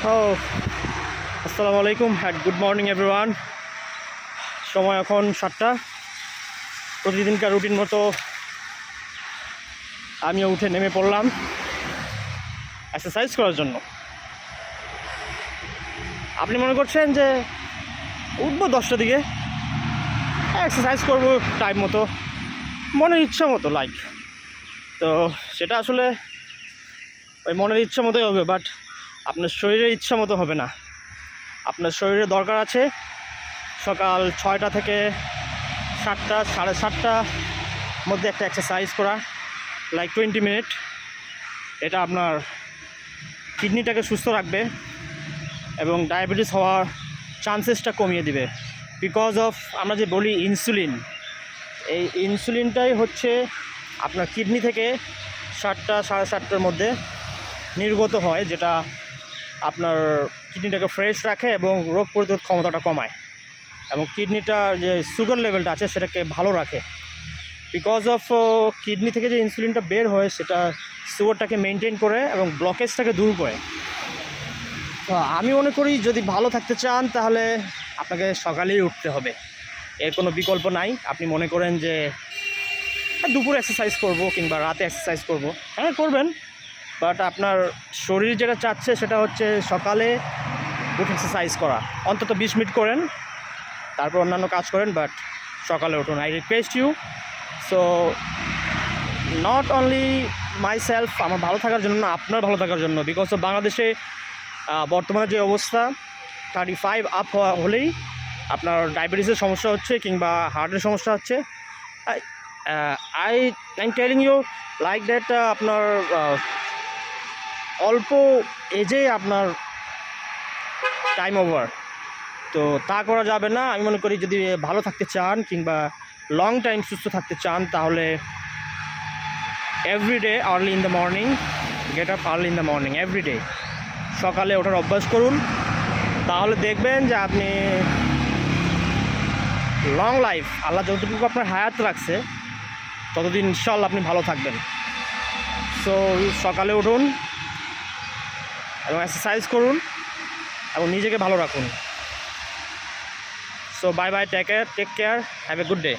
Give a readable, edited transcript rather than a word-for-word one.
ও আসসালামু আলাইকুম হ্যাঁ, গুড মর্নিং এভরিওয়ান। সময় এখন 7টা। প্রতিদিনকার রুটিন মতো আমিও উঠে নেমে পড়লাম এক্সারসাইজ করার জন্য। আপনি মনে করছেন যে উঠবো 10টার দিকে, এক্সারসাইজ করবো টাইম মতো, মনের ইচ্ছা মতো তো সেটা আসলে ওই মনের ইচ্ছা মতোই হবে, বাট আপনার শরীরের ইচ্ছা মতো হবে না। আপনার শরীরের দরকার আছে সকাল 6টা থেকে 7টা, 7:30টার মধ্যে একটা এক্সারসাইজ করা, 20 মিনিট। এটা আপনার কিডনিটাকে সুস্থ রাখবে এবং ডায়াবেটিস হওয়ার চান্সেসটা কমিয়ে দিবে। বিকজ অফ আমরা যে বলি ইনসুলিন, এই ইনসুলিনটাই হচ্ছে আপনার কিডনি থেকে 7টা, 7:30টার মধ্যে নির্গত হয়, যেটা আপনার কিডনিটাকে ফ্রেশ রাখে এবং রোগ প্রতিরোধ ক্ষমতাটা কমায় এবং কিডনিটার যে সুগার লেভেলটা আছে সেটাকে ভালো রাখে। বিকজ অফ কিডনি থেকে যে ইনসুলিনটা বের হয় সেটা সুগারটাকে মেনটেন করে এবং ব্লকেজটাকে দূর করে। তো আমি মনে করি যদি ভালো থাকতে চান তাহলে আপনাকে সকালেই উঠতে হবে, এর কোনো বিকল্প নাই। আপনি মনে করেন যে দুপুরে এক্সারসাইজ করব কিংবা রাতে এক্সারসাইজ করব, হ্যাঁ করবেন, বাট আপনার শরীর যেটা চাচ্ছে সেটা হচ্ছে সকালে উঠে এক্সারসাইজ করা। অন্তত 20 মিনিট করেন, তারপর অন্যান্য কাজ করেন, বাট সকালে উঠুন। I request you. So not only myself, আমার ভালো থাকার জন্য না, আপনার ভালো থাকার জন্য। বিকজ অফ বাংলাদেশে বর্তমানে যে অবস্থা, 35 আপ হলেই আপনার ডায়াবেটিসের সমস্যা হচ্ছে কিংবা হার্টের সমস্যা হচ্ছে। I am telling you like that, আপনার অল্প এজে আপনার টাইম ওভার, তো তা করা যাবে না। আমি মনে করি যদি ভালো থাকতে চান কিংবা লং টাইম সুস্থ থাকতে চান তাহলে everyday early in the morning, get up early in the morning everyday, সকালে ওঠার অভ্যাস করুন। তাহলে দেখবেন যে আপনি লং লাইফ, আল্লাহ যতটুকু আপনার হায়াত রাখছে ততদিন ইনশাআল্লাহ আপনি ভালো থাকবেন। সো সকালে উঠুন এবং এক্সারসাইজ করুন এবং নিজেকে ভালো রাখুন। So bye bye, take care, have a good day.